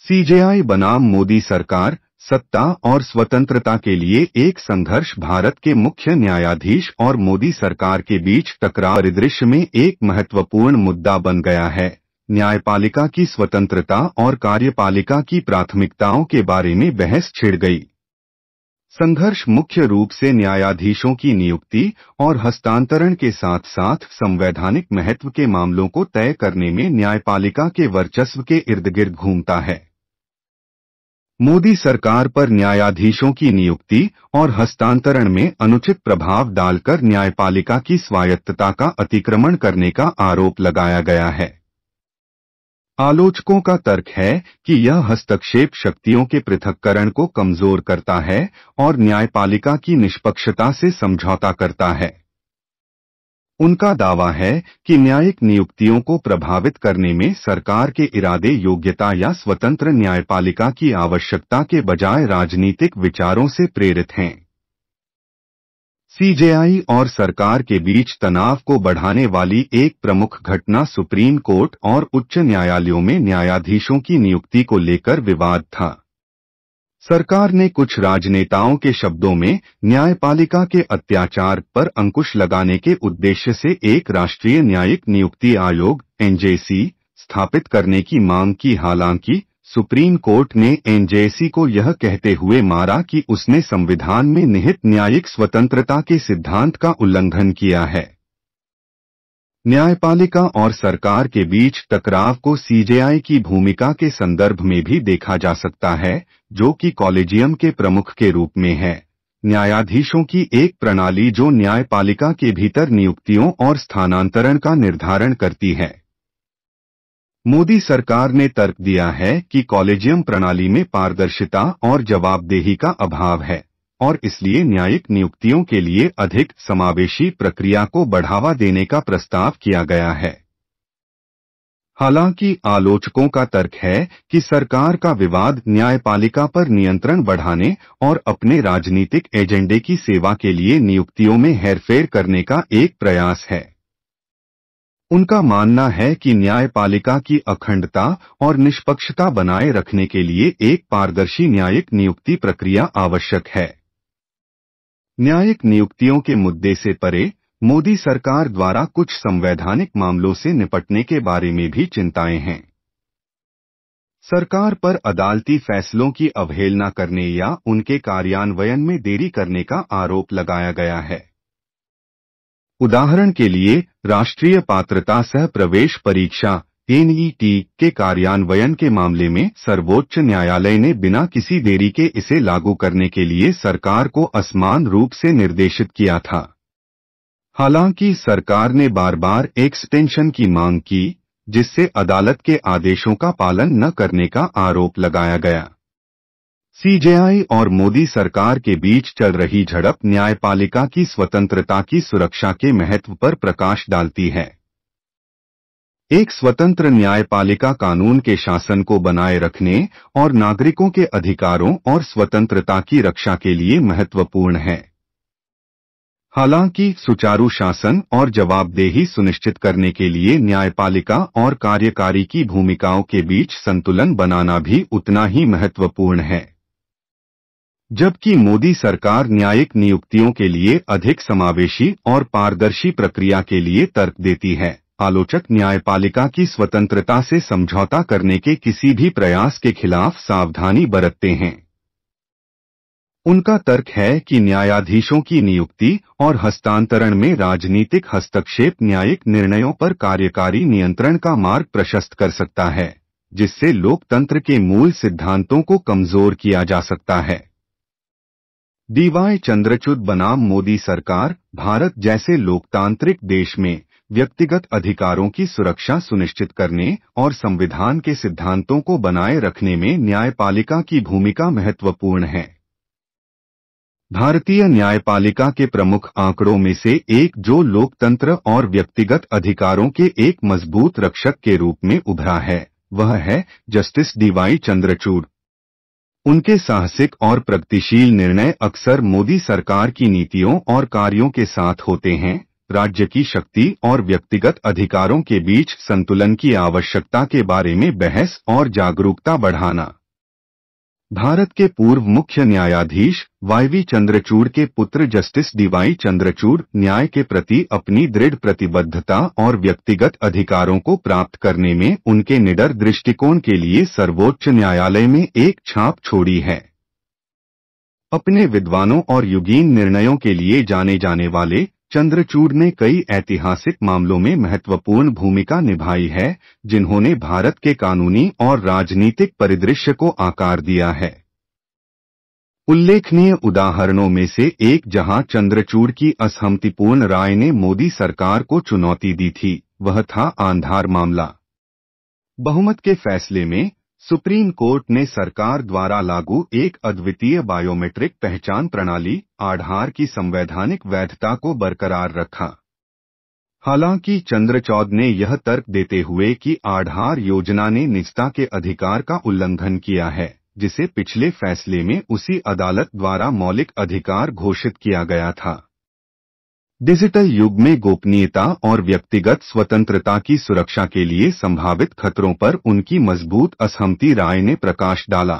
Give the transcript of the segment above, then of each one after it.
CJI बनाम मोदी सरकार, सत्ता और स्वतंत्रता के लिए एक संघर्ष भारत के मुख्य न्यायाधीश और मोदी सरकार के बीच टकराव परिदृश्य में एक महत्वपूर्ण मुद्दा बन गया है। न्यायपालिका की स्वतंत्रता और कार्यपालिका की प्राथमिकताओं के बारे में बहस छिड़ गई। संघर्ष मुख्य रूप से न्यायाधीशों की नियुक्ति और हस्तांतरण के साथ साथ संवैधानिक महत्व के मामलों को तय करने में न्यायपालिका के वर्चस्व के इर्द-गिर्द घूमता है। मोदी सरकार पर न्यायाधीशों की नियुक्ति और हस्तांतरण में अनुचित प्रभाव डालकर न्यायपालिका की स्वायत्तता का अतिक्रमण करने का आरोप लगाया गया है। आलोचकों का तर्क है कि यह हस्तक्षेप शक्तियों के पृथक्करण को कमजोर करता है और न्यायपालिका की निष्पक्षता से समझौता करता है। उनका दावा है कि न्यायिक नियुक्तियों को प्रभावित करने में सरकार के इरादे योग्यता या स्वतंत्र न्यायपालिका की आवश्यकता के बजाय राजनीतिक विचारों से प्रेरित हैं। सीजेआई और सरकार के बीच तनाव को बढ़ाने वाली एक प्रमुख घटना सुप्रीम कोर्ट और उच्च न्यायालयों में न्यायाधीशों की नियुक्ति को लेकर विवाद था। सरकार ने कुछ राजनेताओं के शब्दों में न्यायपालिका के अत्याचार पर अंकुश लगाने के उद्देश्य से एक राष्ट्रीय न्यायिक नियुक्ति आयोग एनजेसी स्थापित करने की मांग की। हालांकि सुप्रीम कोर्ट ने एनजेसी को यह कहते हुए मारा कि उसने संविधान में निहित न्यायिक स्वतंत्रता के सिद्धांत का उल्लंघन किया है। न्यायपालिका और सरकार के बीच टकराव को सीजेआई की भूमिका के संदर्भ में भी देखा जा सकता है, जो कि कॉलेजियम के प्रमुख के रूप में है। न्यायाधीशों की एक प्रणाली जो न्यायपालिका के भीतर नियुक्तियों और स्थानांतरण का निर्धारण करती है। मोदी सरकार ने तर्क दिया है कि कॉलेजियम प्रणाली में पारदर्शिता और जवाबदेही का अभाव है और इसलिए न्यायिक नियुक्तियों के लिए अधिक समावेशी प्रक्रिया को बढ़ावा देने का प्रस्ताव किया गया है। हालांकि आलोचकों का तर्क है कि सरकार का विवाद न्यायपालिका पर नियंत्रण बढ़ाने और अपने राजनीतिक एजेंडे की सेवा के लिए नियुक्तियों में हेरफेर करने का एक प्रयास है। उनका मानना है कि न्यायपालिका की अखंडता और निष्पक्षता बनाए रखने के लिए एक पारदर्शी न्यायिक नियुक्ति प्रक्रिया आवश्यक है। न्यायिक नियुक्तियों के मुद्दे से परे, मोदी सरकार द्वारा कुछ संवैधानिक मामलों से निपटने के बारे में भी चिंताएं हैं। सरकार पर अदालती फैसलों की अवहेलना करने या उनके कार्यान्वयन में देरी करने का आरोप लगाया गया है। उदाहरण के लिए, राष्ट्रीय पात्रता सह प्रवेश परीक्षा एनईटी के कार्यान्वयन के मामले में सर्वोच्च न्यायालय ने बिना किसी देरी के इसे लागू करने के लिए सरकार को असमान रूप से निर्देशित किया था। हालांकि सरकार ने बार बार एक्सटेंशन की मांग की, जिससे अदालत के आदेशों का पालन न करने का आरोप लगाया गया। सीजेआई और मोदी सरकार के बीच चल रही झड़प न्यायपालिका की स्वतंत्रता की सुरक्षा के महत्व पर प्रकाश डालती है। एक स्वतंत्र न्यायपालिका कानून के शासन को बनाए रखने और नागरिकों के अधिकारों और स्वतंत्रता की रक्षा के लिए महत्वपूर्ण है। हालांकि सुचारू शासन और जवाबदेही सुनिश्चित करने के लिए न्यायपालिका और कार्यकारी की भूमिकाओं के बीच संतुलन बनाना भी उतना ही महत्वपूर्ण है। जबकि मोदी सरकार न्यायिक नियुक्तियों के लिए अधिक समावेशी और पारदर्शी प्रक्रिया के लिए तर्क देती है, आलोचक न्यायपालिका की स्वतंत्रता से समझौता करने के किसी भी प्रयास के खिलाफ सावधानी बरतते हैं। उनका तर्क है कि न्यायाधीशों की नियुक्ति और हस्तांतरण में राजनीतिक हस्तक्षेप न्यायिक निर्णयों पर कार्यकारी नियंत्रण का मार्ग प्रशस्त कर सकता है, जिससे लोकतंत्र के मूल सिद्धांतों को कमजोर किया जा सकता है। डीवाई चंद्रचूड बनाम मोदी सरकार, भारत जैसे लोकतांत्रिक देश में व्यक्तिगत अधिकारों की सुरक्षा सुनिश्चित करने और संविधान के सिद्धांतों को बनाए रखने में न्यायपालिका की भूमिका महत्वपूर्ण है। भारतीय न्यायपालिका के प्रमुख आंकड़ों में से एक जो लोकतंत्र और व्यक्तिगत अधिकारों के एक मजबूत रक्षक के रूप में उभरा है, वह है जस्टिस डीवाई चंद्रचूड। उनके साहसिक और प्रगतिशील निर्णय अक्सर मोदी सरकार की नीतियों और कार्यों के साथ होते हैं, राज्य की शक्ति और व्यक्तिगत अधिकारों के बीच संतुलन की आवश्यकता के बारे में बहस और जागरूकता बढ़ाना। भारत के पूर्व मुख्य न्यायाधीश वाईवी चंद्रचूड़ के पुत्र जस्टिस डीवाई चंद्रचूड़ न्याय के प्रति अपनी दृढ़ प्रतिबद्धता और व्यक्तिगत अधिकारों को प्राप्त करने में उनके निडर दृष्टिकोण के लिए सर्वोच्च न्यायालय में एक छाप छोड़ी है। अपने विद्वानों और युगीन निर्णयों के लिए जाने जाने वाले चंद्रचूड़ ने कई ऐतिहासिक मामलों में महत्वपूर्ण भूमिका निभाई है, जिन्होंने भारत के कानूनी और राजनीतिक परिदृश्य को आकार दिया है। उल्लेखनीय उदाहरणों में से एक जहां चंद्रचूड़ की असहमतिपूर्ण राय ने मोदी सरकार को चुनौती दी थी, वह था आधार मामला। बहुमत के फैसले में सुप्रीम कोर्ट ने सरकार द्वारा लागू एक अद्वितीय बायोमेट्रिक पहचान प्रणाली आधार की संवैधानिक वैधता को बरकरार रखा। हालांकि चंद्रचूड़ ने यह तर्क देते हुए कि आधार योजना ने निजता के अधिकार का उल्लंघन किया है, जिसे पिछले फैसले में उसी अदालत द्वारा मौलिक अधिकार घोषित किया गया था। डिजिटल युग में गोपनीयता और व्यक्तिगत स्वतंत्रता की सुरक्षा के लिए संभावित खतरों पर उनकी मजबूत असहमति राय ने प्रकाश डाला।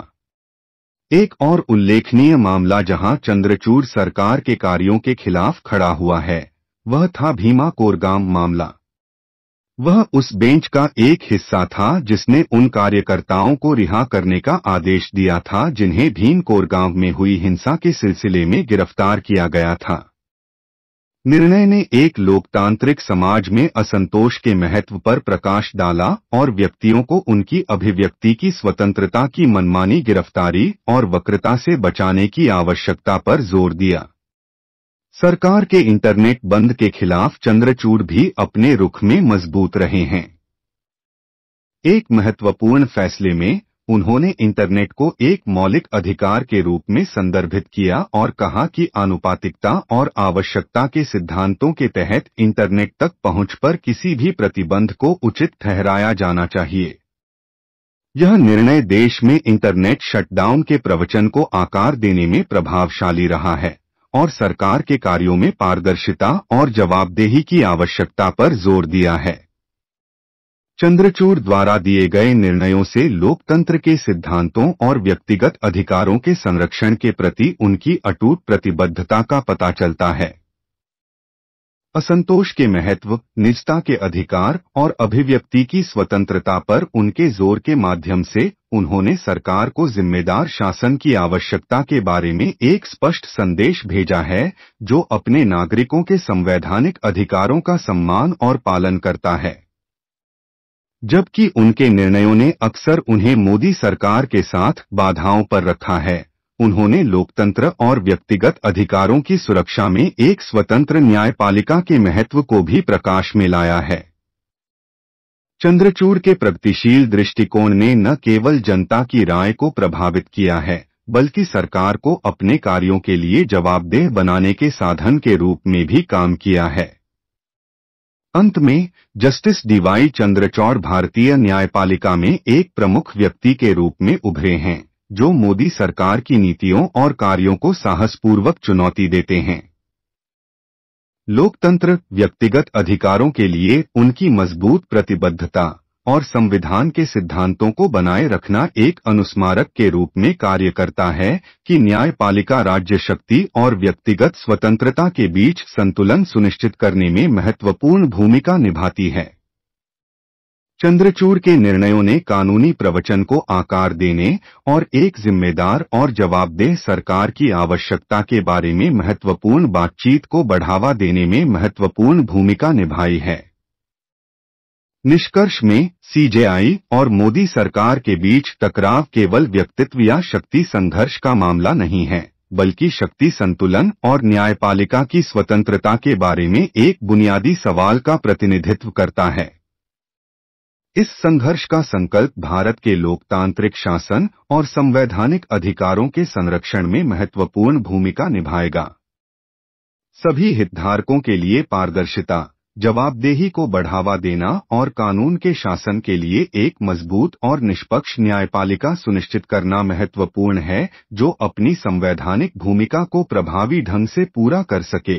एक और उल्लेखनीय मामला जहां चंद्रचूड़ सरकार के कार्यों के खिलाफ खड़ा हुआ है, वह था भीमा कोरेगांव मामला। वह उस बेंच का एक हिस्सा था जिसने उन कार्यकर्ताओं को रिहा करने का आदेश दिया था जिन्हें भीम कोरेगांव में हुई हिंसा के सिलसिले में गिरफ्तार किया गया था। निर्णय ने एक लोकतांत्रिक समाज में असंतोष के महत्व पर प्रकाश डाला और व्यक्तियों को उनकी अभिव्यक्ति की स्वतंत्रता की मनमानी गिरफ्तारी और वक्रता से बचाने की आवश्यकता पर जोर दिया। सरकार के इंटरनेट बंद के खिलाफ चंद्रचूड़ भी अपने रुख में मजबूत रहे हैं। एक महत्वपूर्ण फैसले में उन्होंने इंटरनेट को एक मौलिक अधिकार के रूप में संदर्भित किया और कहा कि आनुपातिकता और आवश्यकता के सिद्धांतों के तहत इंटरनेट तक पहुंच पर किसी भी प्रतिबंध को उचित ठहराया जाना चाहिए। यह निर्णय देश में इंटरनेट शटडाउन के प्रवचन को आकार देने में प्रभावशाली रहा है और सरकार के कार्यों में पारदर्शिता और जवाबदेही की आवश्यकता पर जोर दिया है। चंद्रचूड़ द्वारा दिए गए निर्णयों से लोकतंत्र के सिद्धांतों और व्यक्तिगत अधिकारों के संरक्षण के प्रति उनकी अटूट प्रतिबद्धता का पता चलता है। असंतोष के महत्व, निजता के अधिकार और अभिव्यक्ति की स्वतंत्रता पर उनके जोर के माध्यम से उन्होंने सरकार को जिम्मेदार शासन की आवश्यकता के बारे में एक स्पष्ट संदेश भेजा है, जो अपने नागरिकों के संवैधानिक अधिकारों का सम्मान और पालन करता है। जबकि उनके निर्णयों ने अक्सर उन्हें मोदी सरकार के साथ बाधाओं पर रखा है, उन्होंने लोकतंत्र और व्यक्तिगत अधिकारों की सुरक्षा में एक स्वतंत्र न्यायपालिका के महत्व को भी प्रकाश में लाया है। चंद्रचूड़ के प्रगतिशील दृष्टिकोण ने न केवल जनता की राय को प्रभावित किया है, बल्कि सरकार को अपने कार्यों के लिए जवाबदेह बनाने के साधन के रूप में भी काम किया है। अंत में जस्टिस डीवाई चंद्रचूड़ भारतीय न्यायपालिका में एक प्रमुख व्यक्ति के रूप में उभरे हैं, जो मोदी सरकार की नीतियों और कार्यों को साहसपूर्वक चुनौती देते हैं। लोकतंत्र, व्यक्तिगत अधिकारों के लिए उनकी मजबूत प्रतिबद्धता और संविधान के सिद्धांतों को बनाए रखना एक अनुस्मारक के रूप में कार्य करता है कि न्यायपालिका राज्य शक्ति और व्यक्तिगत स्वतंत्रता के बीच संतुलन सुनिश्चित करने में महत्वपूर्ण भूमिका निभाती है। चंद्रचूड़ के निर्णयों ने कानूनी प्रवचन को आकार देने और एक जिम्मेदार और जवाबदेह सरकार की आवश्यकता के बारे में महत्वपूर्ण बातचीत को बढ़ावा देने में महत्वपूर्ण भूमिका निभाई है। निष्कर्ष में सीजेआई और मोदी सरकार के बीच टकराव केवल व्यक्तित्व या शक्ति संघर्ष का मामला नहीं है, बल्कि शक्ति संतुलन और न्यायपालिका की स्वतंत्रता के बारे में एक बुनियादी सवाल का प्रतिनिधित्व करता है। इस संघर्ष का संकल्प भारत के लोकतांत्रिक शासन और संवैधानिक अधिकारों के संरक्षण में महत्वपूर्ण भूमिका निभाएगा। सभी हितधारकों के लिए पारदर्शिता, जवाबदेही को बढ़ावा देना और कानून के शासन के लिए एक मजबूत और निष्पक्ष न्यायपालिका सुनिश्चित करना महत्वपूर्ण है, जो अपनी संवैधानिक भूमिका को प्रभावी ढंग से पूरा कर सके।